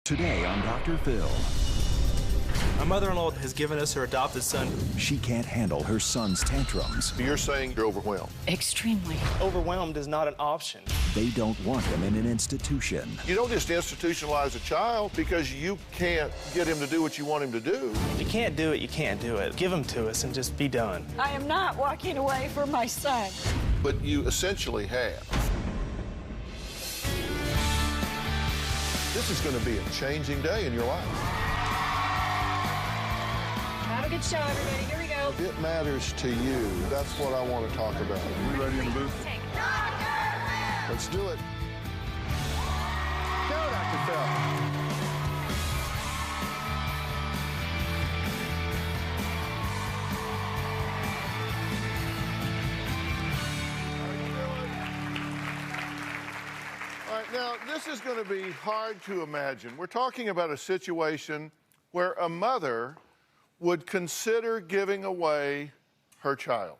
Today on Dr. Phil. My mother-in-law has given us her adopted son. She can't handle her son's tantrums. You're saying you're overwhelmed. Extremely. Overwhelmed is not an option. They don't want him in an institution. You don't just institutionalize a child because you can't get him to do what you want him to do. If you can't do it, you can't do it. Give him to us and just be done. I am not walking away from my son. But you essentially have. This is going to be a changing day in your life. Have a good show, everybody. Here we go. If it matters to you, that's what I want to talk about. Are you ready in the booth? Let's do it. Go, Dr. Phil. All right, now, this is going to be hard to imagine. We're talking about a situation where a mother would consider giving away her child.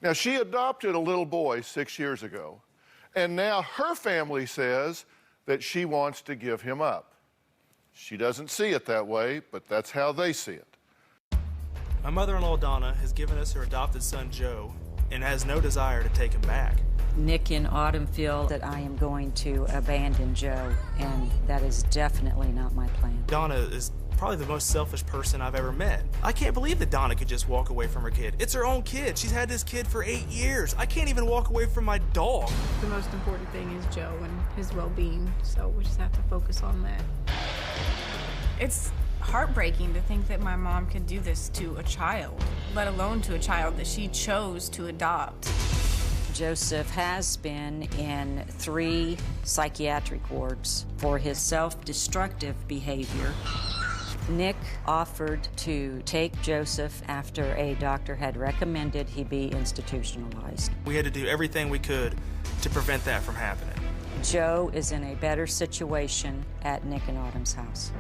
Now, she adopted a little boy 6 years ago, and now her family says that she wants to give him up. She doesn't see it that way, but that's how they see it. My mother-in-law, Donna, has given us her adopted son, Joe, and has no desire to take him back. Nick and Autumn feel that I am going to abandon Joe, and that is definitely not my plan. Donna is probably the most selfish person I've ever met. I can't believe that Donna could just walk away from her kid. It's her own kid. She's had this kid for 8 years. I can't even walk away from my dog. The most important thing is Joe and his well-being, so we just have to focus on that. It's heartbreaking to think that my mom could do this to a child, let alone to a child that she chose to adopt. Joseph has been in 3 psychiatric wards for his self-destructive behavior. Nick offered to take Joseph after a doctor had recommended he be institutionalized. We had to do everything we could to prevent that from happening. Joe is in a better situation at Nick and Autumn's house.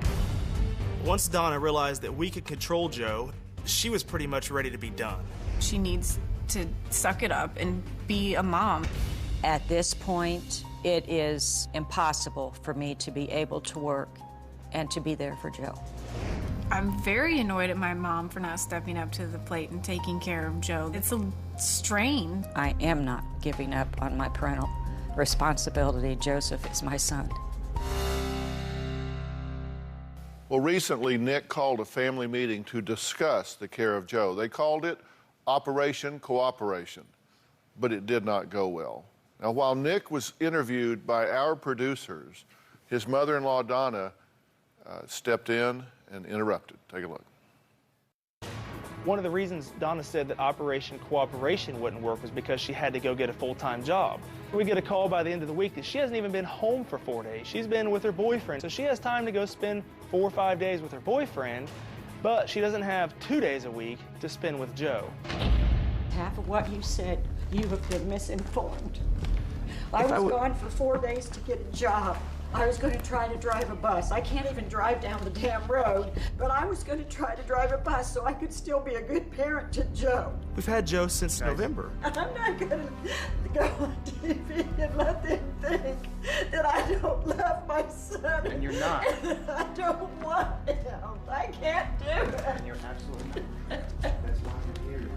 Once Donna realized that we could control Joe, she was pretty much ready to be done. She needs to suck it up and be a mom. At this point, it is impossible for me to be able to work and to be there for Joe. I'm very annoyed at my mom for not stepping up to the plate and taking care of Joe. It's a strain. I am not giving up on my parental responsibility. Joseph is my son. Well, recently, Nick called a family meeting to discuss the care of Joe. They called it Operation Cooperation, but it did not go well. Now, while Nick was interviewed by our producers, his mother-in-law, Donna, stepped in and interrupted. Take a look. One of the reasons Donna said that Operation Cooperation wouldn't work was because she had to go get a full-time job. We get a call by the end of the week that she hasn't even been home for 4 days. She's been with her boyfriend, so she has time to go spend 4 or 5 days with her boyfriend, but she doesn't have 2 days a week to spend with Joe. Half of what you said, you have been misinformed. I was gone for 4 days to get a job. I was going to try to drive a bus. I can't even drive down the damn road, but I was going to try to drive a bus so I could still be a good parent to Joe. We've had Joe since November. I'm not going to go on TV and let them think that I don't love my son. And you're not. And that I don't want him. I can't do it. And you're absolutely not. That's why we're here.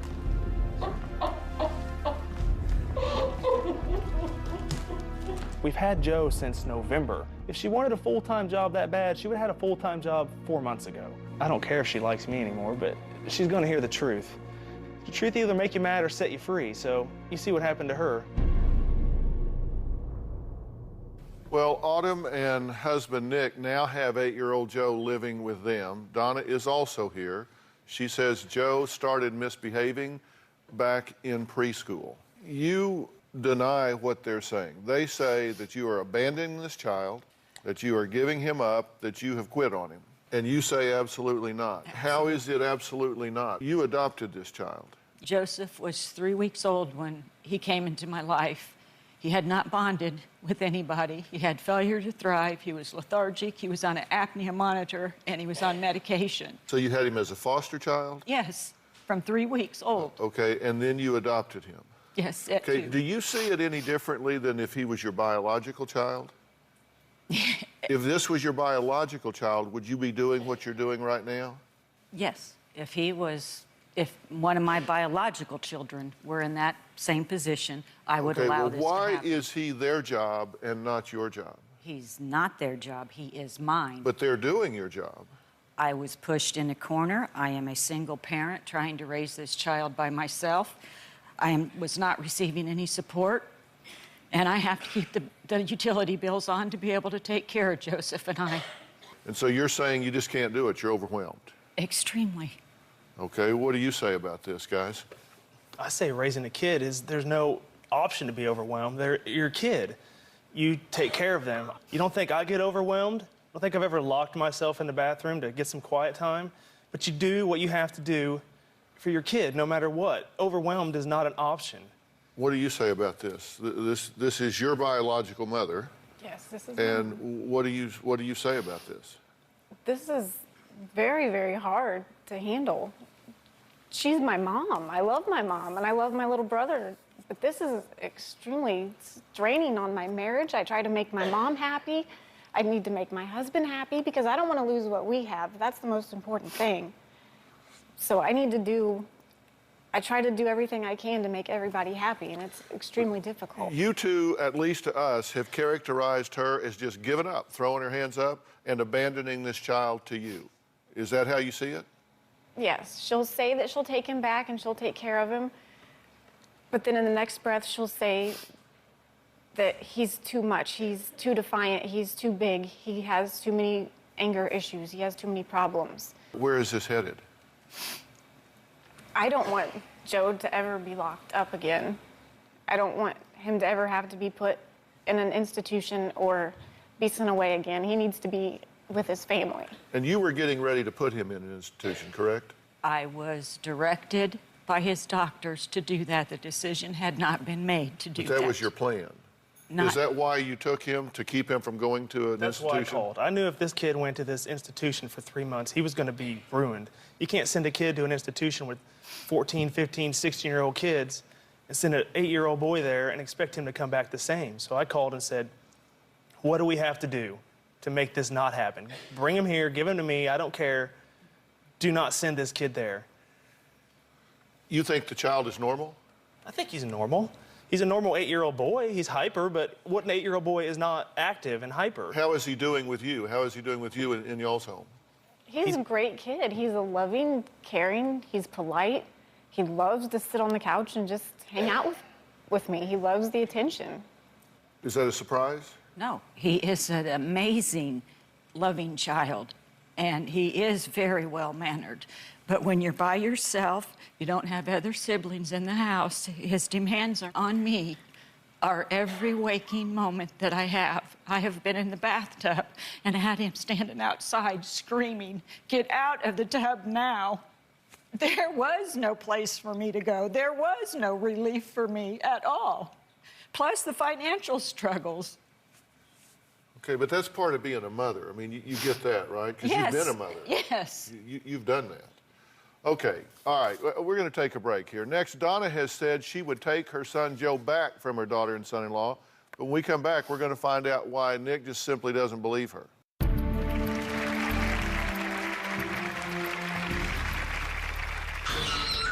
We've had Joe since November. If she wanted a full-time job that bad, she would have had a full-time job 4 months ago. I don't care if she likes me anymore, but she's gonna hear the truth. The truth either make you mad or set you free, so you see what happened to her. Well, Autumn and husband Nick now have 8-year-old Joe living with them. Donna is also here. She says Joe started misbehaving back in preschool. You deny what they're saying. They say that you are abandoning this child, that you are giving him up, that you have quit on him. And you say absolutely not. How is it absolutely not? You adopted this child. Joseph was 3 weeks old when he came into my life. He had not bonded with anybody. He had failure to thrive. He was lethargic. He was on an apnea monitor, and he was on medication. So you had him as a foster child? Yes, from 3 weeks old. Okay, and then you adopted him. Yes, Okay, do you see it any differently than if he was your biological child? If this was your biological child, would you be doing what you're doing right now? Yes, if one of my biological children were in that same position, I would allow this to happen. Why is he their job and not your job? He's not their job, he is mine. But they're doing your job. I was pushed in a corner. I am a single parent trying to raise this child by myself. Was not receiving any support, and I have to keep the utility bills on to be able to take care of Joseph and I. And so you're saying you just can't do it, you're overwhelmed? Extremely. Okay, what do you say about this, guys? I say raising a kid there's no option to be overwhelmed. They're your kid. You take care of them. You don't think I get overwhelmed? I don't think I've ever locked myself in the bathroom to get some quiet time. But you do what you have to do for your kid, no matter what. Overwhelmed is not an option. What do you say about this? This is your biological mother. Yes, this is. And what do you say about this? This is very, very hard to handle. She's my mom. I love my mom, and I love my little brother. But this is extremely draining on my marriage. I try to make my mom happy. I need to make my husband happy because I don't want to lose what we have. That's the most important thing. So I try to do everything I can to make everybody happy, and it's extremely difficult. You two, at least to us, have characterized her as just giving up, throwing her hands up, and abandoning this child to you. Is that how you see it? Yes, she'll say that she'll take him back and she'll take care of him, but then in the next breath she'll say that he's too much, he's too defiant, he's too big, he has too many anger issues, he has too many problems. Where is this headed? I don't want Joe to ever be locked up again. I don't want him to ever have to be put in an institution or be sent away again. He needs to be with his family. And you were getting ready to put him in an institution, correct? I was directed by his doctors to do that. The decision had not been made to do that. But that was your plan? Is that why you took him, to keep him from going to an institution? That's why I called. I knew if this kid went to this institution for 3 months, he was going to be ruined. You can't send a kid to an institution with 14, 15, 16-year-old kids and send an 8-year-old boy there and expect him to come back the same. So I called and said, what do we have to do to make this not happen? Bring him here, give him to me, I don't care. Do not send this kid there. You think the child is normal? I think he's normal. He's a normal 8-year-old boy. He's hyper, but what an 8-year-old boy is not active and hyper? How is he doing with you? How is he doing with you in y'all's home? He's a great kid. He's a loving, caring, he's polite. He loves to sit on the couch and just hang out with me. He loves the attention. Is that a surprise? No, he is an amazing, loving child, and he is very well-mannered. But when you're by yourself, you don't have other siblings in the house, his demands on me are every waking moment that I have. I have been in the bathtub and had him standing outside screaming, "Get out of the tub now." There was no place for me to go. There was no relief for me at all. Plus the financial struggles. Okay, but that's part of being a mother. I mean, you get that, right? Because Yes. you've been a mother. Yes. You've done that. Okay, all right, we're going to take a break here. Next, Donna has said she would take her son Joe back from her daughter and son-in-law. But when we come back, we're going to find out why Nick just simply doesn't believe her.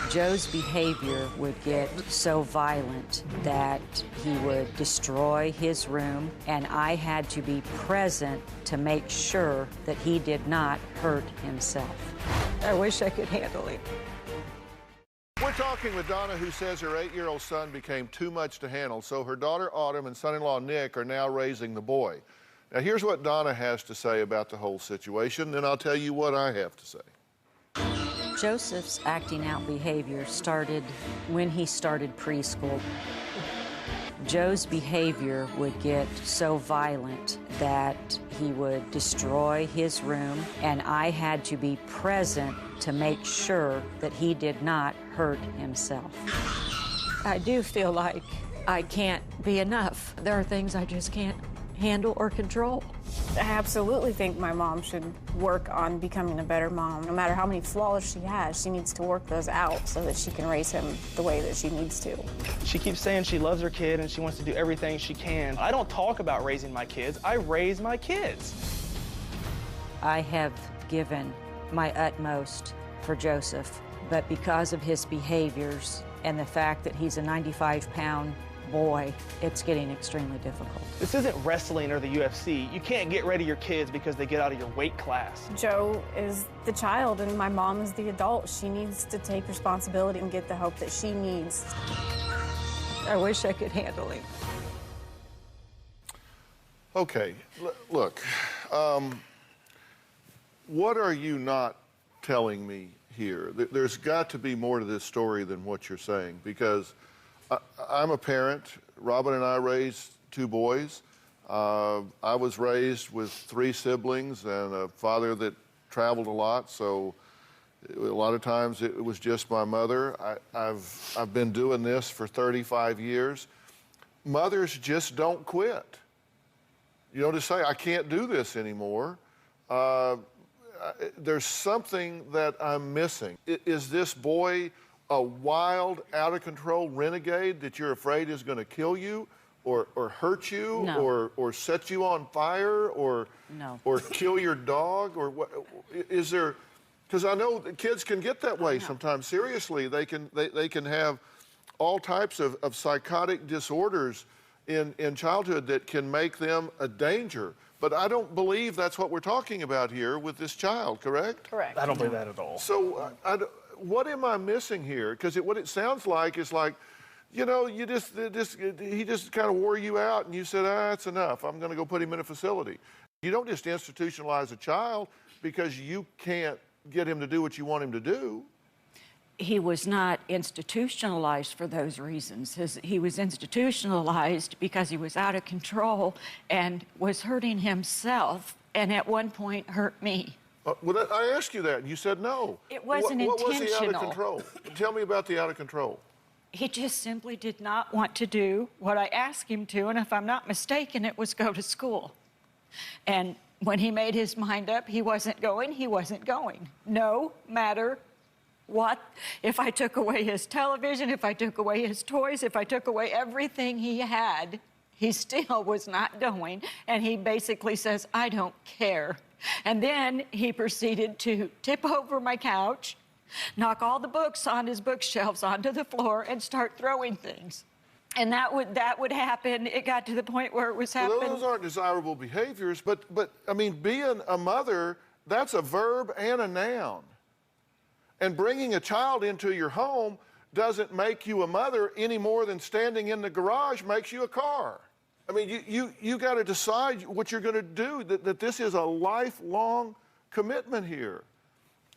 Joe's behavior would get so violent that he would destroy his room, and I had to be present to make sure that he did not hurt himself. I wish I could handle it. We're talking with Donna, who says her 8-year-old son became too much to handle, so her daughter Autumn and son-in-law Nick are now raising the boy. Now, here's what Donna has to say about the whole situation, then I'll tell you what I have to say. Joseph's acting out behavior started when he started preschool. Joe's behavior would get so violent that he would destroy his room, and I had to be present to make sure that he did not hurt himself. I do feel like I can't be enough. There are things I just can't handle or control. I absolutely think my mom should work on becoming a better mom. No matter how many flaws she has, she needs to work those out so that she can raise him the way that she needs to. She keeps saying she loves her kid and she wants to do everything she can. I don't talk about raising my kids, I raise my kids. I have given my utmost for Joseph, but because of his behaviors and the fact that he's a 95-pound boy, it's getting extremely difficult. This isn't wrestling or the UFC. You can't get rid of your kids because they get out of your weight class. Joe is the child and my mom is the adult. She needs to take responsibility and get the help that she needs. I wish I could handle him. Okay, look, what are you not telling me here? There's got to be more to this story than what you're saying, because I'm a parent. Robin and I raised 2 boys. I was raised with 3 siblings and a father that traveled a lot, so a lot of times it was just my mother. I've been doing this for 35 years. Mothers just don't quit. You know, to say, I can't do this anymore. There's something that I'm missing. Is this boy a wild, out-of-control renegade that you're afraid is going to kill you or hurt you? No. or set you on fire or kill your dog? Or what is there? Because I know that kids can get that way sometimes. Seriously, they can have all types of psychotic disorders in childhood that can make them a danger. But I don't believe that's what we're talking about here with this child, correct? Correct. I don't believe that at all. So what am I missing here? Because what it sounds like is like, you know, he just kind of wore you out and you said, that's enough. I'm going to go put him in a facility. You don't just institutionalize a child because you can't get him to do what you want him to do. He was not institutionalized for those reasons. He was institutionalized because he was out of control and was hurting himself, and at one point hurt me. Well, I asked you that, and you said no. It wasn't What was intentional. he out of control? Tell me about the out of control. He just simply did not want to do what I asked him to, and if I'm not mistaken, it was go to school. And when he made his mind up, he wasn't going, he wasn't going. No matter what. If I took away his television, if I took away his toys, if I took away everything he had, he still was not going. And he basically says, I don't care. And then he proceeded to tip over my couch, knock all the books on his bookshelves onto the floor, and start throwing things. And that would happen. It got to the point where it was happening. Well, those aren't desirable behaviors, but I mean, being a mother, that's a verb and a noun. And bringing a child into your home doesn't make you a mother any more than standing in the garage makes you a car. I mean, you got to decide what you're going to do, that this is a lifelong commitment here.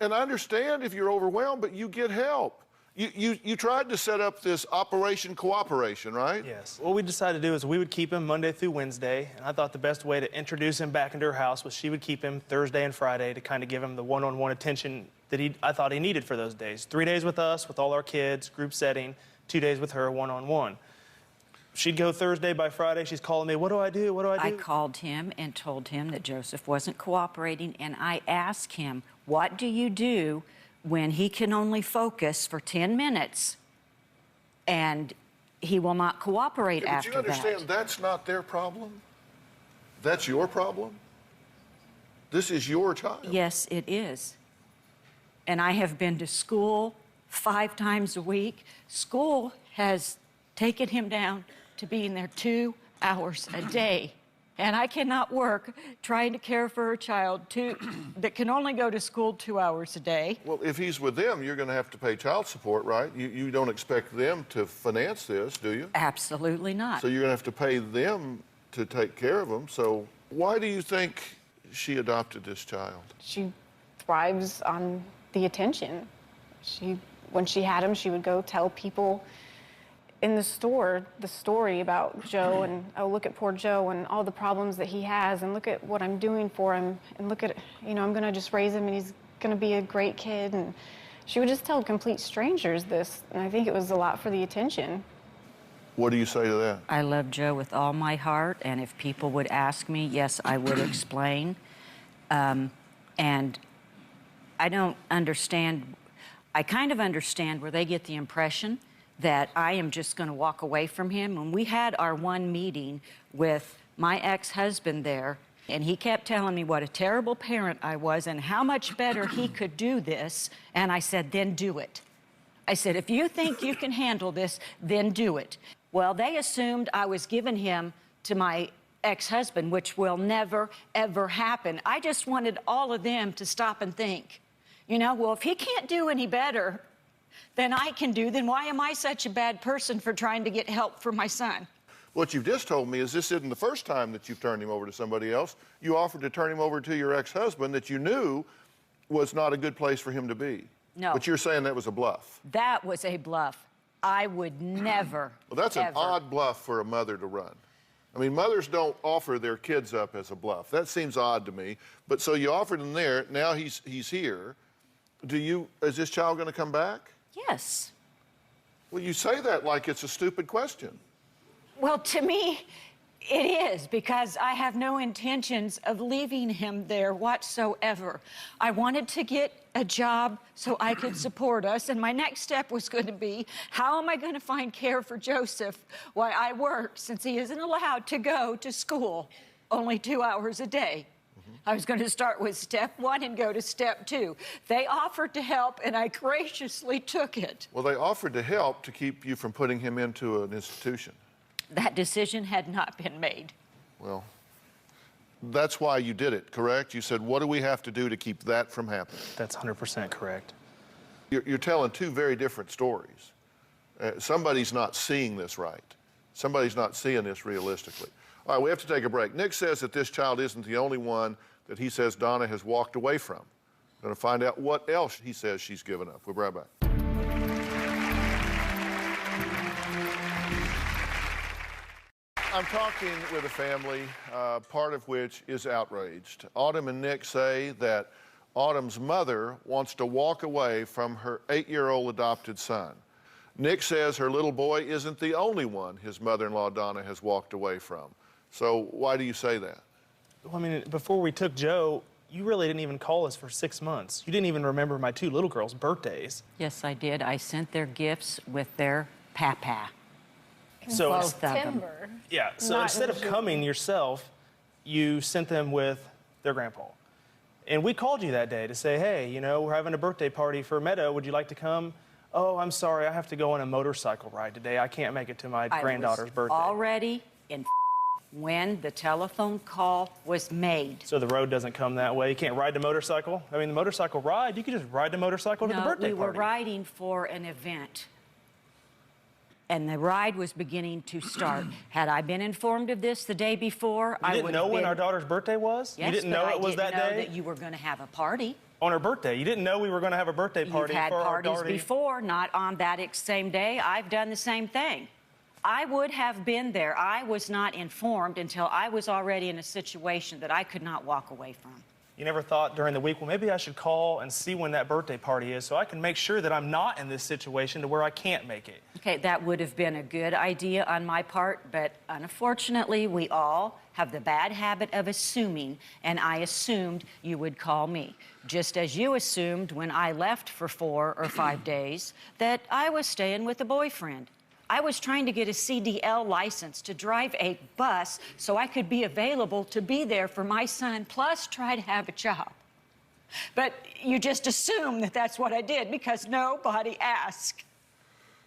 And I understand if you're overwhelmed, but you get help. You tried to set up this Operation Cooperation, right? Yes. What we decided to do is we would keep him Monday through Wednesday, and I thought the best way to introduce him back into her house was she would keep him Thursday and Friday to kind of give him the one-on-one attention that I thought he needed for those days. 3 days with us, with all our kids, group setting, 2 days with her, one-on-one. She'd go Thursday. By Friday, she's calling me, what do I do, what do I do? I called him and told him that Joseph wasn't cooperating, and I asked him, what do you do when he can only focus for 10 minutes and he will not cooperate after that? But you understand that's not their problem? That's your problem? This is your child. Yes, it is. And I have been to school 5 times a week. School has taken him down to being there 2 hours a day. And I cannot work trying to care for a child that can only go to school 2 hours a day. Well, if he's with them, you're going to have to pay child support, right? You don't expect them to finance this, do you? Absolutely not. So you're going to have to pay them to take care of him. So why do you think she adopted this child? She thrives on the attention. When she had him, she would go tell people in the store the story about Joe and, oh, look at poor Joe and all the problems that he has, and look at what I'm doing for him, and look at, you know, I'm going to just raise him and he's going to be a great kid. And she would just tell complete strangers this, and I think it was a lot for the attention. What do you say to that? I love Joe with all my heart, and if people would ask me, yes, I would explain. And I don't understand, I kind of understand where they get the impression that I am just going to walk away from him. When we had our one meeting with my ex-husband there, and he kept telling me what a terrible parent I was and how much better he could do this, and I said, then do it. I said, if you think you can handle this, then do it. Well, they assumed I was giving him to my ex-husband, which will never, ever happen. I just wanted all of them to stop and think, you know, well, if he can't do any better than I can do, then why am I such a bad person for trying to get help for my son? What you've just told me is this isn't the first time that you've turned him over to somebody else. You offered to turn him over to your ex-husband that you knew was not a good place for him to be. No. But you're saying that was a bluff. That was a bluff. I would never, Well, that's an ever. odd bluff for a mother to run. I mean, mothers don't offer their kids up as a bluff. That seems odd to me. But so you offered him there. Now he's here. Is this child going to come back? Yes. Well, you say that like it's a stupid question. Well, to me, it is, because I have no intentions of leaving him there whatsoever. I wanted to get a job so I could support us, and my next step was going to be, how am I going to find care for Joseph while I work, since he isn't allowed to go to school only 2 hours a day? I was going to start with step 1 and go to step 2. They offered to help, and I graciously took it. Well, they offered to help to keep you from putting him into an institution. That decision had not been made. Well, that's why you did it, correct? You said, what do we have to do to keep that from happening? That's 100% correct. You're telling two very different stories. Somebody's not seeing this right. Somebody's not seeing this realistically. All right, we have to take a break. Nick says that this child isn't the only one that he says Donna has walked away from. We're going to find out what else he says she's given up. We'll be right back. I'm talking with a family, part of which is outraged. Autumn and Nick say that Autumn's mother wants to walk away from her 8-year-old adopted son. Nick says her little boy isn't the only one his mother-in-law Donna has walked away from. So why do you say that? Well, I mean, before we took Joe, you really didn't even call us for 6 months. You didn't even remember my 2 little girls' birthdays. Yes, I did. I sent their gifts with their papa. So Both of them. September. Yeah, so instead of coming yourself, you sent them with their grandpa. And we called you that day to say, hey, you know, we're having a birthday party for Meadow. Would you like to come? Oh, I'm sorry, I have to go on a motorcycle ride today. I can't make it to my granddaughter's birthday. Already in when the telephone call was made. So the road doesn't come that way. You can't ride the motorcycle? I mean, the motorcycle ride, you could just ride the motorcycle to the birthday party. We were party. riding for an event. And the ride was beginning to start. Had I been informed of this the day before, I would have You didn't know when our daughter's birthday was? Yes, you didn't know it was that day? I didn't know that you were going to have a party. On her birthday. You didn't know we were going to have a birthday party You've had for our parties daughter. before, not on that same day. I've done the same thing. I would have been there. I was not informed until I was already in a situation that I could not walk away from. You never thought during the week, well, maybe I should call and see when that birthday party is so I can make sure that I'm not in this situation to where I can't make it. Okay, that would have been a good idea on my part, but unfortunately, we all have the bad habit of assuming, and I assumed you would call me. Just as you assumed when I left for 4 or 5 days that I was staying with a boyfriend. I was trying to get a CDL license to drive a bus so I could be available to be there for my son, plus try to have a job. But you just assume that that's what I did because nobody asked.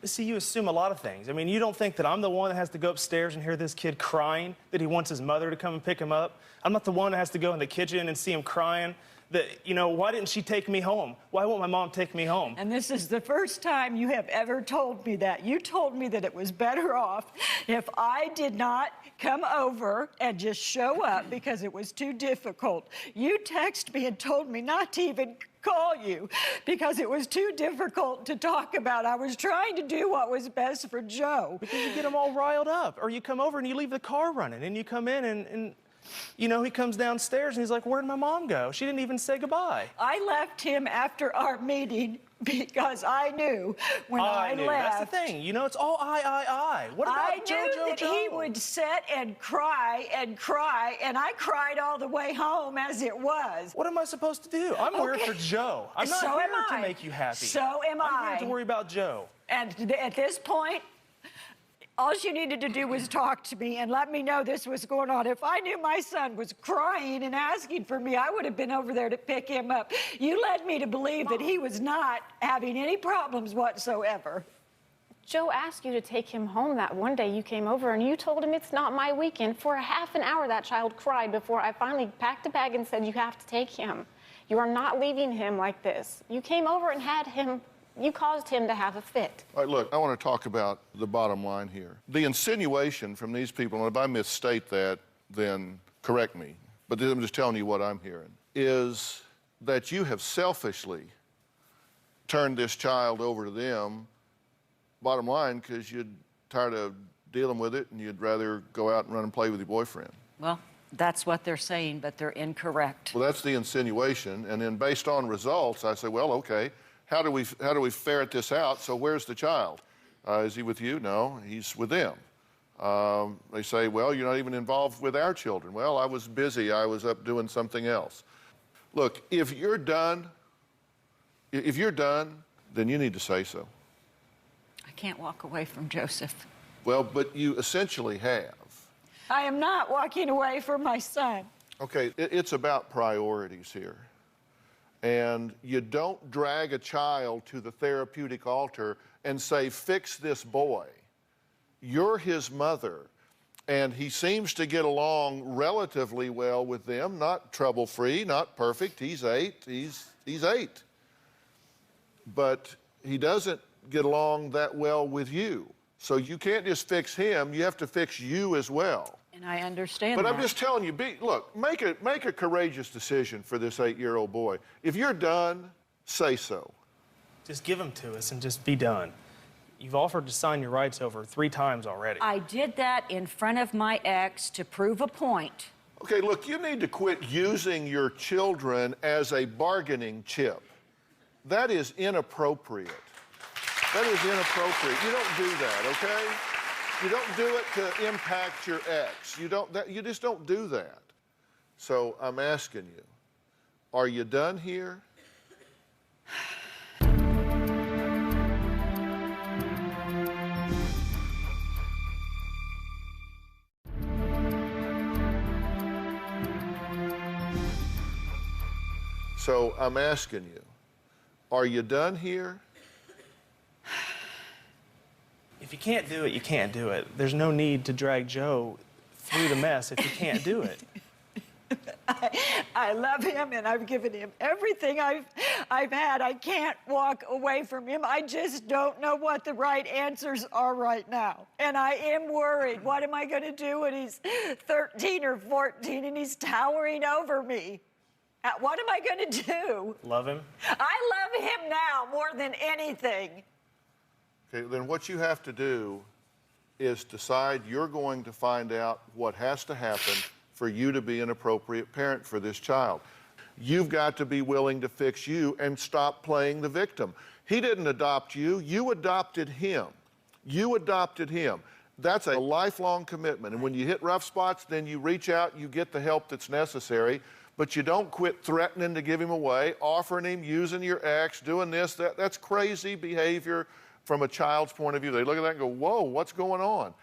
See, you assume a lot of things. I mean, you don't think that I'm the one that has to go upstairs and hear this kid crying, that he wants his mother to come and pick him up. I'm not the one that has to go in the kitchen and see him crying. That, you know, why didn't she take me home? Why won't my mom take me home? And this is the first time you have ever told me that. You told me that it was better off if I did not come over and just show up because it was too difficult. You texted me and told me not to even call you because it was too difficult to talk about. I was trying to do what was best for Joe. Because you get him all riled up. Or you come over and you leave the car running and you come in and you know, he comes downstairs and he's like, where'd my mom go? She didn't even say goodbye. I left him after our meeting because I knew when I knew. left. That's the thing. You know, it's all I. What about I Joe, knew Joe, that Joe? he would sit and cry, and I cried all the way home as it was. What am I supposed to do? I'm here for Joe. I'm not So here am to I. make you happy. So am I'm I. here to worry about Joe. And at this point, all you needed to do was talk to me and let me know this was going on. If I knew my son was crying and asking for me, I would have been over there to pick him up. You led me to believe that he was not having any problems whatsoever. Joe asked you to take him home that one day you came over, and you told him it's not my weekend. For a half an hour, that child cried before I finally packed a bag and said, you have to take him. You are not leaving him like this. You came over and had him. You caused him to have a fit. All right, look, I want to talk about the bottom line here. The insinuation from these people, and if I misstate that, then correct me, but I'm just telling you what I'm hearing, is that you have selfishly turned this child over to them, bottom line, because you're tired of dealing with it and you'd rather go out and run and play with your boyfriend. Well, that's what they're saying, but they're incorrect. Well, that's the insinuation, and then based on results, I say, well, okay, how do we ferret this out? So where's the child? Is he with you? No, he's with them. They say, well, you're not even involved with our children. Well, I was busy. I was up doing something else. Look, if you're done, then you need to say so. I can't walk away from Joseph. Well, but you essentially have. I am not walking away from my son. Okay, it's about priorities here. And you don't drag a child to the therapeutic altar and say, fix this boy. You're his mother, and he seems to get along relatively well with them, not trouble-free, not perfect. He's 8. He's 8. But he doesn't get along that well with you. So you can't just fix him. You have to fix you as well. And I understand But that. I'm just telling you, look, make a courageous decision for this 8-year-old boy. If you're done, say so. Just give him to us and just be done. You've offered to sign your rights over 3 times already. I did that in front of my ex to prove a point. Okay, look, you need to quit using your children as a bargaining chip. That is inappropriate. That is inappropriate. You don't do that, okay? You don't do it to impact your ex. You just don't do that. So I'm asking you, are you done here? So I'm asking you, are you done here? If you can't do it, you can't do it. There's no need to drag Joe through the mess if you can't do it. I love him, and I've given him everything I've had. I can't walk away from him. I just don't know what the right answers are right now. And I am worried. What am I going to do when he's 13 or 14 and he's towering over me? What am I going to do? Love him? I love him now more than anything. Okay, then what you have to do is decide you're going to find out what has to happen for you to be an appropriate parent for this child. You've got to be willing to fix you and stop playing the victim. He didn't adopt you. You adopted him. You adopted him. That's a lifelong commitment. And when you hit rough spots, then you reach out, you get the help that's necessary, but you don't quit threatening to give him away, offering him, using your ex, doing this, that. That's crazy behavior from a child's point of view. They look at that and go, whoa, what's going on?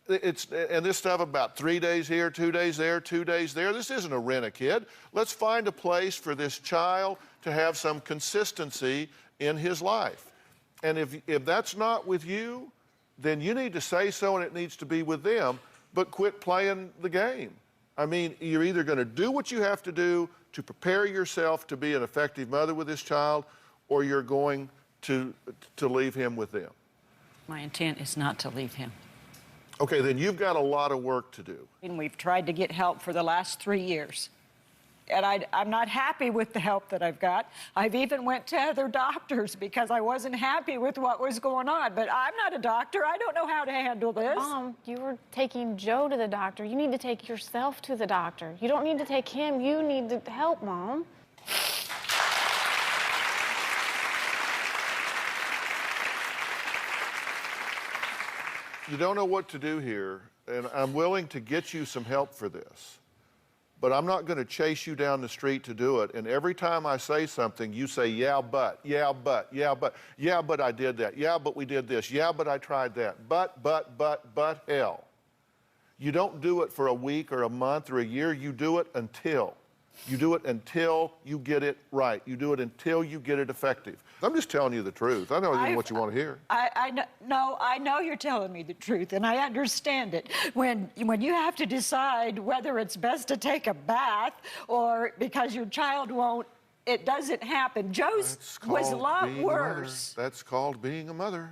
And this stuff about 3 days here, 2 days there, 2 days there, this isn't a rent-a-kid. Let's find a place for this child to have some consistency in his life. And if that's not with you, then you need to say so, and it needs to be with them, but quit playing the game. I mean, you're either going to do what you have to do to prepare yourself to be an effective mother with this child, or you're going to leave him with them. My intent is not to leave him. Okay, then you've got a lot of work to do. And we've tried to get help for the last 3 years. And I'm not happy with the help that I've got. I've even went to other doctors because I wasn't happy with what was going on. But I'm not a doctor. I don't know how to handle this. Mom, you were taking Joe to the doctor. You need to take yourself to the doctor. You don't need to take him. You need to help, Mom. you don't know what to do here, and I'm willing to get you some help for this. But I'm not going to chase you down the street to do it. And every time I say something, you say, yeah, but, yeah, but, yeah, but, yeah, but I did that. Yeah, but we did this. Yeah, but I tried that. But, hell. You don't do it for a week or a month or a year. You do it until. You do it until you get it right. You do it until you get it effective. I'm just telling you the truth. I know what you want to hear. I know you're telling me the truth, and I understand it. When you have to decide whether it's best to take a bath or because your child won't, it doesn't happen. Joe's was a lot worse. That's called being a mother.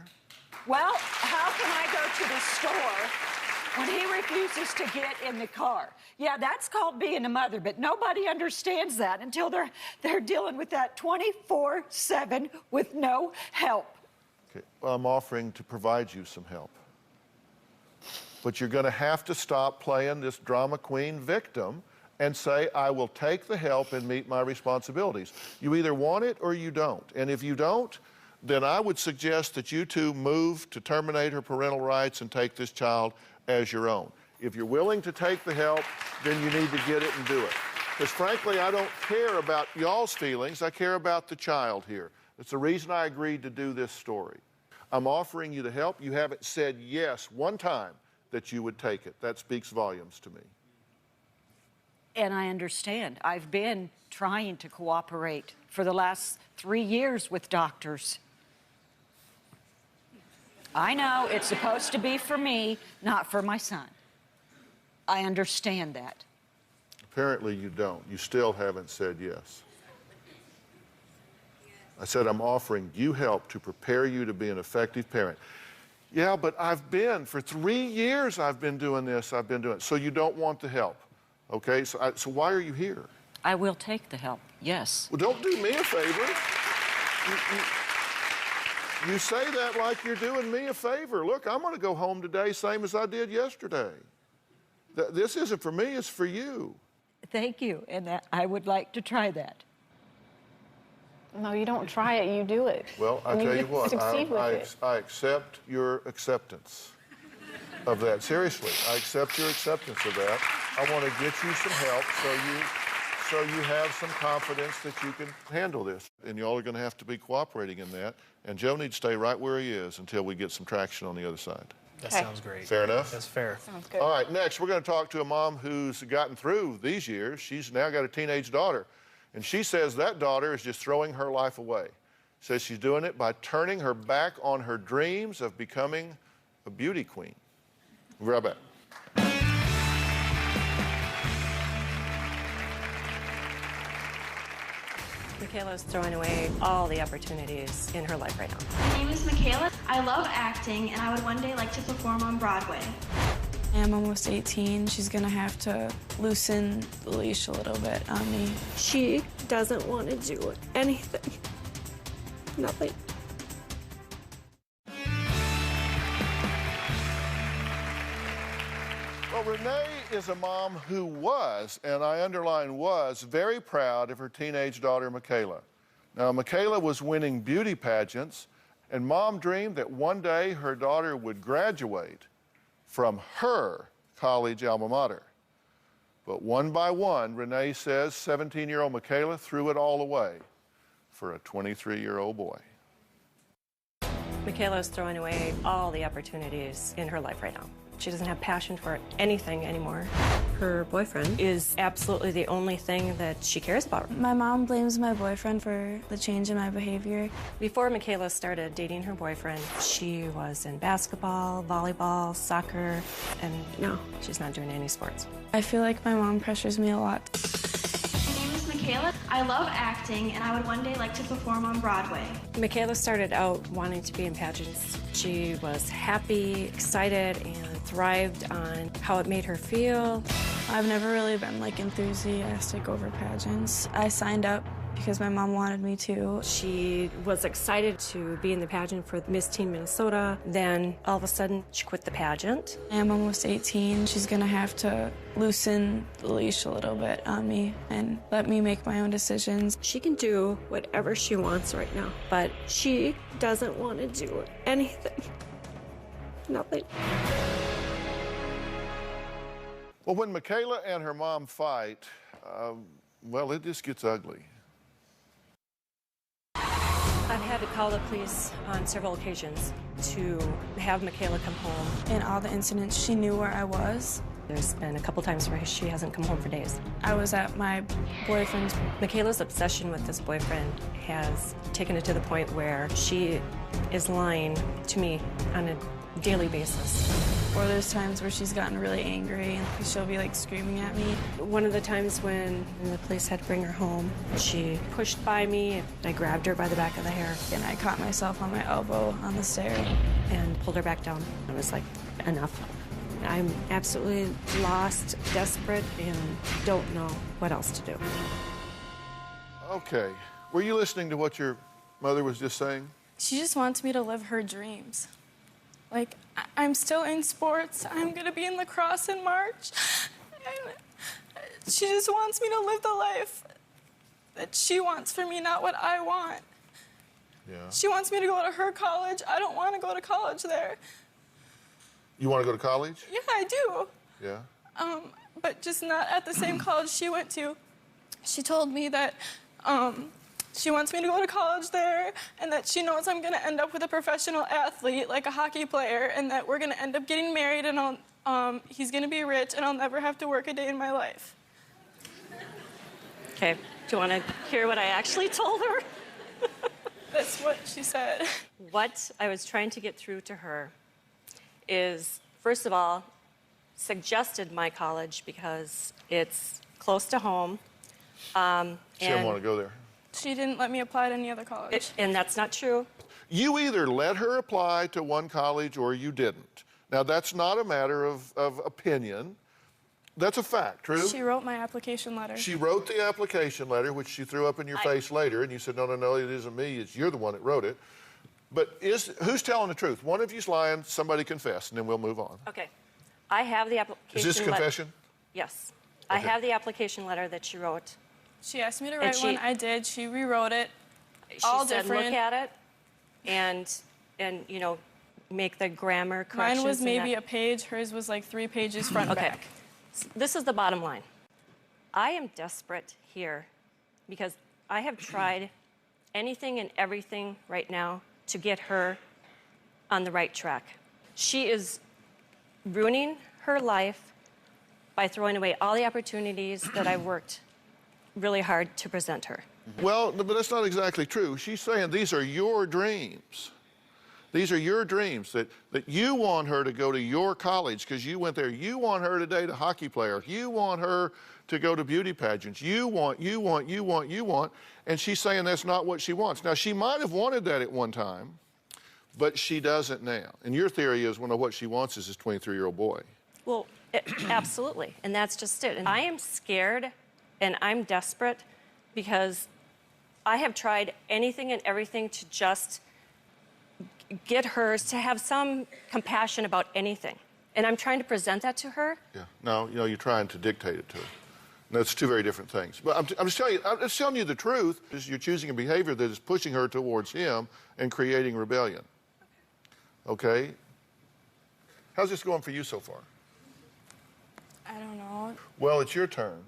Well, how can I go to the store when he refuses to get in the car? Yeah, that's called being a mother, but nobody understands that until they're dealing with that 24/7 with no help. Okay, well, I'm offering to provide you some help. But you're going to have to stop playing this drama queen victim and say, I will take the help and meet my responsibilities. You either want it or you don't. And if you don't, then I would suggest that you two move to terminate her parental rights and take this child as your own. If you're willing to take the help, then you need to get it and do it. Because frankly, I don't care about y'all's feelings. I care about the child here. That's the reason I agreed to do this story. I'm offering you the help. You haven't said yes one time that you would take it. That speaks volumes to me. And I understand. I've been trying to cooperate for the last 3 years with doctors. I know it's supposed to be for me, not for my son. I understand that. Apparently you don't. You still haven't said yes. I said I'm offering you help to prepare you to be an effective parent. Yeah, but for 3 years I've been doing this, So you don't want the help, okay? So why are you here? I will take the help, yes. Well, don't do me a favor. You say that like you're doing me a favor. Look, I'm going to go home today same as I did yesterday. This isn't for me, it's for you. Thank you, and I would like to try that. No, you don't try it, you do it. Well, I tell you what, I accept your acceptance of that. Seriously, I accept your acceptance of that. I want to get you some help so you have some confidence that you can handle this. And y'all are going to have to be cooperating in that. And Joe needs to stay right where he is until we get some traction on the other side. That sounds great. Fair enough? That's fair. Sounds good. All right, next we're going to talk to a mom who's gotten through these years. She's now got a teenage daughter. And she says that daughter is just throwing her life away. Says she's doing it by turning her back on her dreams of becoming a beauty queen. We'll be right back. Michaela's throwing away all the opportunities in her life right now. My name is Michaela. I love acting, and I would one day like to perform on Broadway. I'm almost 18. She's gonna have to loosen the leash a little bit on me. She doesn't want to do anything. Nothing. Well, Renee is a mom who was, and I underline was, very proud of her teenage daughter, Michaela. Now, Michaela was winning beauty pageants, and Mom dreamed that one day her daughter would graduate from her college alma mater. But one by one, Renee says 17-year-old Michaela threw it all away for a 23-year-old boy. Michaela's throwing away all the opportunities in her life right now. She doesn't have passion for anything anymore. Her boyfriend is absolutely the only thing that she cares about. My mom blames my boyfriend for the change in my behavior. Before Michaela started dating her boyfriend, she was in basketball, volleyball, soccer, and no, she's not doing any sports. I feel like my mom pressures me a lot. My name is Michaela. I love acting, and I would one day like to perform on Broadway. Michaela started out wanting to be in pageants. She was happy, excited, and thrived on how it made her feel. I've never really been like enthusiastic over pageants. I signed up because my mom wanted me to. She was excited to be in the pageant for Miss Teen Minnesota. Then all of a sudden she quit the pageant. I'm almost 18. She's gonna have to loosen the leash a little bit on me and let me make my own decisions. She can do whatever she wants right now, but she doesn't want to do anything. Nothing. Well, when Michaela and her mom fight, well, it just gets ugly. I've had to call the police on several occasions to have Michaela come home. In all the incidents, she knew where I was. There's been a couple times where she hasn't come home for days. I was at my boyfriend's. Michaela's obsession with this boyfriend has taken it to the point where she is lying to me on a daily basis. Or there's times where she's gotten really angry and she'll be like screaming at me. One of the times when the police had to bring her home, she pushed by me. I grabbed her by the back of the hair. And I caught myself on my elbow on the stair. And pulled her back down. I was like, enough. I'm absolutely lost, desperate, and don't know what else to do. Okay. Were you listening to what your mother was just saying? She just wants me to live her dreams. Like, I'm still in sports. I'm going to be in lacrosse in March. And she just wants me to live the life that she wants for me, not what I want. Yeah. She wants me to go to her college. I don't want to go to college there. You want to go to college? Yeah, I do. Yeah. But just not at the same college she went to. She told me that she wants me to go to college there and that she knows I'm going to end up with a professional athlete, like a hockey player, and that we're going to end up getting married and he's going to be rich and I'll never have to work a day in my life. Okay, do you want to hear what I actually told her? That's what she said. What I was trying to get through to her is, first of all, suggested my college because it's close to home. She didn't want to go there. She didn't let me apply to any other college. And that's not true. You either let her apply to one college or you didn't. Now, that's not a matter of opinion. That's a fact, true? She wrote my application letter. She wrote the application letter, which she threw up in your face later, and you said, no, it isn't me, you're the one that wrote it. But who's telling the truth? One of you's lying, somebody confess, and then we'll move on. Okay. I have the application. Is this confession? Yes. Okay. I have the application letter that she wrote. She asked me to write one. I did. She rewrote it. All said, different. Look at it and you know, make the grammar corrections. Mine was maybe a page. Hers was like 3 pages front and back. This is the bottom line. I am desperate here because I have tried anything and everything right now to get her on the right track. She is ruining her life by throwing away all the opportunities that I worked really hard to present her. Well, but that's not exactly true. She's saying these are your dreams. These are your dreams, that you want her to go to your college because you went there. You want her to date a hockey player. You want her to go to beauty pageants. You want. And she's saying that's not what she wants. Now, she might have wanted that at one time, but she doesn't now. And your theory is, well, no, what she wants is this 23-year-old boy. Well, absolutely. And that's just it. And I am scared and I'm desperate because I have tried anything and everything to just get her to have some compassion about anything. And I'm trying to present that to her. Yeah. No, you're trying to dictate it to her. No, it's two very different things. But I'm just telling you the truth. You're choosing a behavior that is pushing her towards him and creating rebellion. Okay? How's this going for you so far? I don't know. Well, it's your turn.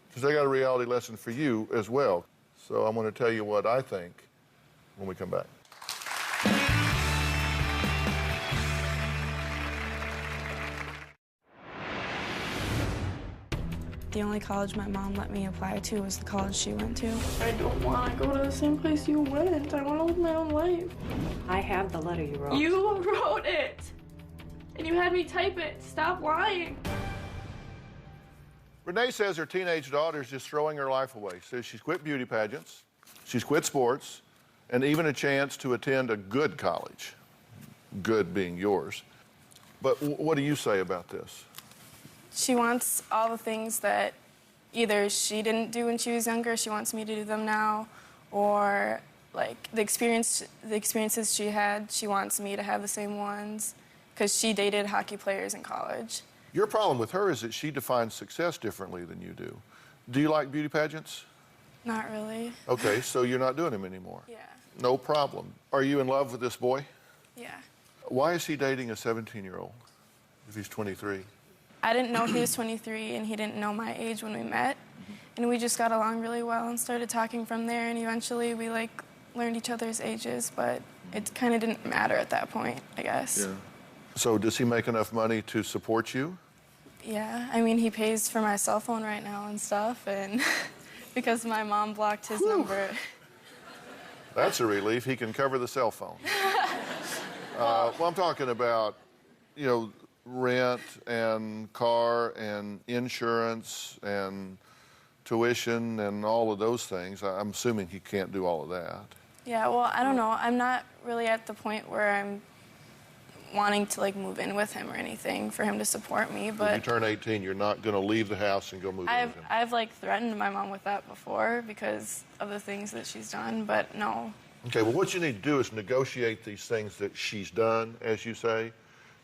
Because I got a reality lesson for you as well. So I'm going to tell you what I think when we come back. The only college my mom let me apply to was the college she went to. I don't want to go to the same place you went. I want to live my own life. I have the letter you wrote. You wrote it! And you had me type it. Stop lying. Renee says her teenage daughter is just throwing her life away. Says she's quit beauty pageants, she's quit sports, and even a chance to attend a good college. Good being yours. But what do you say about this? She wants all the things that either she didn't do when she was younger, she wants me to do them now, or like the experiences she had, she wants me to have the same ones, because she dated hockey players in college. Your problem with her is that she defines success differently than you do. Do you like beauty pageants? Not really. Okay, so you're not doing them anymore. Yeah. No problem. Are you in love with this boy? Yeah. Why is he dating a 17-year-old if he's 23? I didn't know he was 23, and he didn't know my age when we met. And we just got along really well and started talking from there, and eventually we, learned each other's ages, but it kind of didn't matter at that point, I guess. Yeah. So does he make enough money to support you? Yeah, I mean, he pays for my cell phone right now and stuff, and because my mom blocked his number. That's a relief. He can cover the cell phone. Well, I'm talking about, rent and car and insurance and tuition and all of those things. I'm assuming he can't do all of that. Yeah, well, I don't know. I'm not really at the point where I'm wanting to, move in with him or anything for him to support me, but... When you turn 18, you're not going to leave the house and go move in with him. I've threatened my mom with that before because of the things that she's done, but no. Okay, well, what you need to do is negotiate these things that she's done, as you say,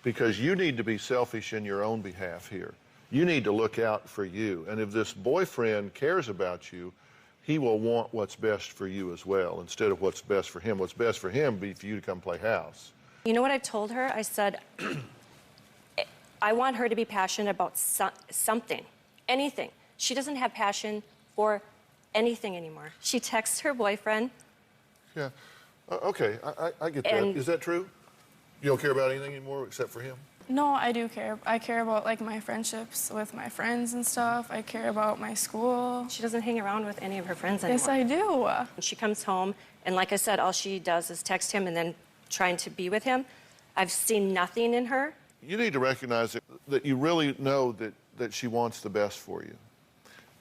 because you need to be selfish in your own behalf here. You need to look out for you. And if this boyfriend cares about you, he will want what's best for you as well, instead of what's best for him. What's best for him would be for you to come play house. You know what I told her? I said, I want her to be passionate about something, anything. She doesn't have passion for anything anymore. She texts her boyfriend. Yeah. Okay, I get that. Is that true? You don't care about anything anymore except for him? No, I do care. I care about, my friendships with my friends and stuff. I care about my school. She doesn't hang around with any of her friends anymore. Yes, I do. She comes home, and like I said, all she does is text him and then trying to be with him. I've seen nothing in her. You need to recognize that you really know that she wants the best for you.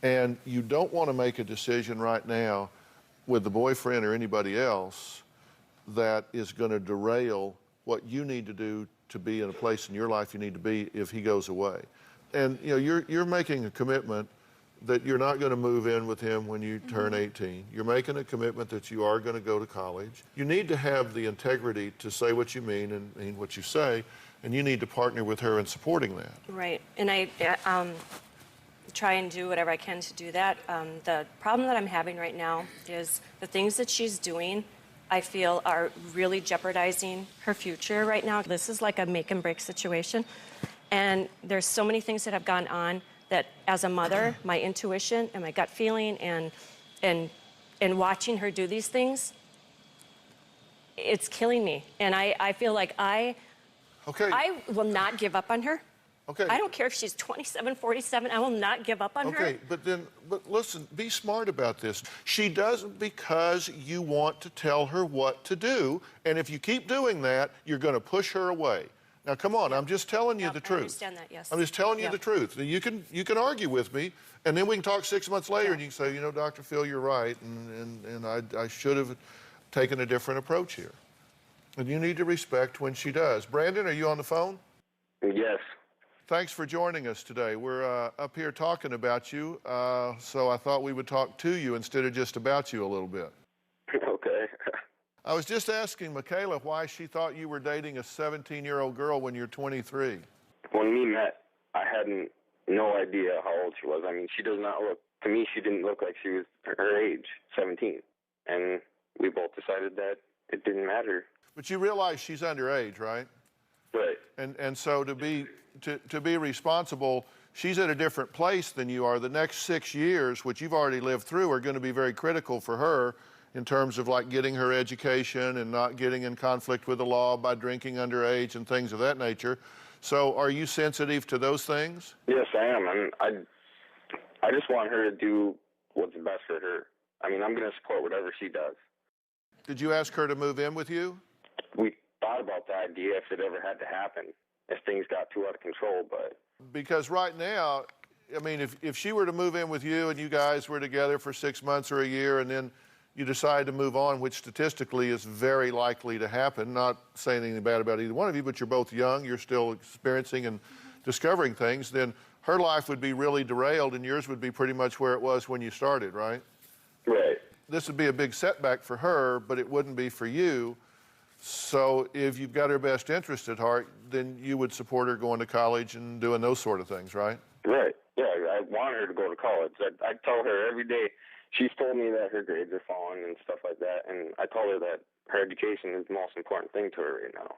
And you don't want to make a decision right now with the boyfriend or anybody else that is going to derail what you need to do to be in a place in your life you need to be if he goes away. And you're making a commitment that you're not going to move in with him when you turn 18. You're making a commitment that you are going to go to college. You need to have the integrity to say what you mean and mean what you say, and you need to partner with her in supporting that. Right, and I try and do whatever I can to do that. The problem that I'm having right now is the things that she's doing, I feel, are really jeopardizing her future right now. This is like a make and break situation, and there's so many things that have gone on that as a mother, my intuition and my gut feeling and watching her do these things, it's killing me. And I feel like I will not give up on her. Okay. I don't care if she's 27, 47, I will not give up on her. Okay, but listen, be smart about this. She doesn't because you want to tell her what to do, and if you keep doing that, you're going to push her away. Now, come on, I'm just telling you the truth. I understand that, yes. I'm just telling you the truth. You can argue with me, and then we can talk 6 months later, and you can say, Dr. Phil, you're right, and I should have taken a different approach here. And you need to respect when she does. Brandon, are you on the phone? Yes. Thanks for joining us today. We're up here talking about you, so I thought we would talk to you instead of just about you a little bit. Okay. I was just asking Michaela why she thought you were dating a 17-year-old girl when you're 23. When we met, I had no idea how old she was. I mean, she does not look, to me, she didn't look like she was her age, 17. And we both decided that it didn't matter. But you realize she's underage, right? Right. And so to be responsible, she's at a different place than you are. The next 6 years, which you've already lived through, are going to be very critical for her in terms of getting her education and not getting in conflict with the law by drinking underage and things of that nature. So are you sensitive to those things? Yes, I am. And I just want her to do what's best for her. I mean, I'm going to support whatever she does. Did you ask her to move in with you? We thought about the idea if it ever had to happen, if things got too out of control, but... Because right now, I mean, if she were to move in with you and you guys were together for 6 months or a year and then you decide to move on, which statistically is very likely to happen, not saying anything bad about either one of you, but you're both young, you're still experiencing and discovering things, then her life would be really derailed and yours would be pretty much where it was when you started, right? Right. This would be a big setback for her, but it wouldn't be for you. So if you've got her best interest at heart, then you would support her going to college and doing those sort of things, right? Right. Yeah, I want her to go to college. I tell her every day. She's told me that her grades are falling and stuff like that, and I tell her that her education is the most important thing to her right now.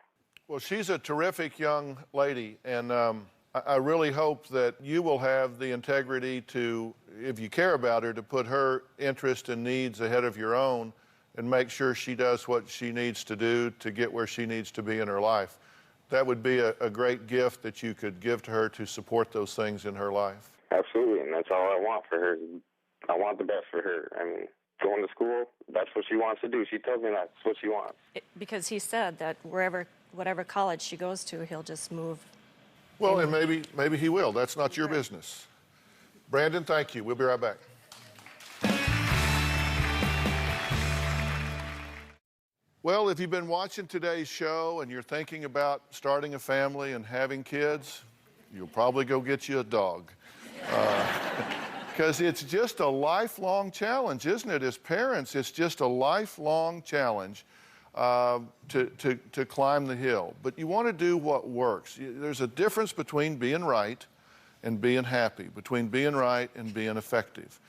Well, she's a terrific young lady, and I really hope that you will have the integrity to, if you care about her, to put her interest and needs ahead of your own and make sure she does what she needs to do to get where she needs to be in her life. That would be a great gift that you could give to her to support those things in her life. Absolutely, and that's all I want for her. I want the best for her. I mean, going to school, that's what she wants to do. She tells me that's what she wants. Because he said that whatever college she goes to, he'll just move. Well, and maybe he will. That's not your business. Brandon, thank you. We'll be right back. Well, if you've been watching today's show and you're thinking about starting a family and having kids, you'll probably go get you a dog. Because it's just a lifelong challenge, isn't it? As parents, it's just a lifelong challenge to climb the hill. But you want to do what works. There's a difference between being right and being happy, between being right and being effective.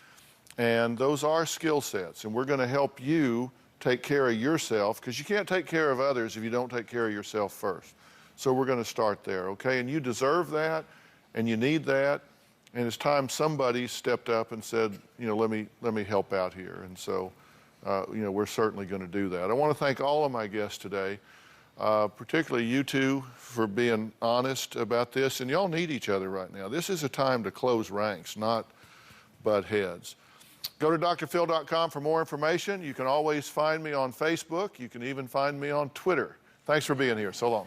And those are skill sets, and we're going to help you take care of yourself, because you can't take care of others if you don't take care of yourself first. So we're going to start there, okay? And you deserve that, and you need that, and it's time somebody stepped up and said, you know, let me help out here. And so, you know, we're certainly going to do that. I want to thank all of my guests today, particularly you two for being honest about this, and y'all need each other right now. This is a time to close ranks, not butt heads. Go to drphil.com for more information. You can always find me on Facebook. You can even find me on Twitter. Thanks for being here. So long.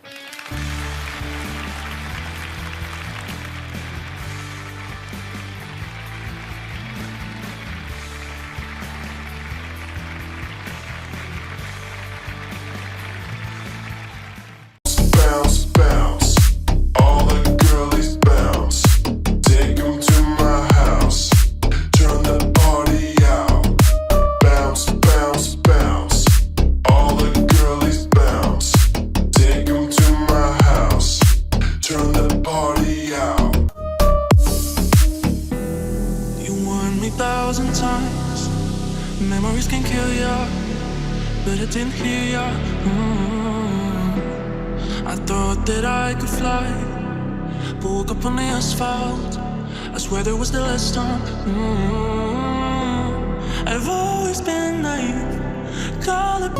Bounce, bounce, all the girlies bounce. Take 'em to my house. Turn the party out. Bounce, bounce, bounce. All the girlies bounce. Take 'em to my house. Turn the party out. You warned me 1,000 times. Memories can kill ya, but I didn't hear ya. I thought that I could fly, but woke up on the asphalt. I swear there was the last time. I've always been naive. Call it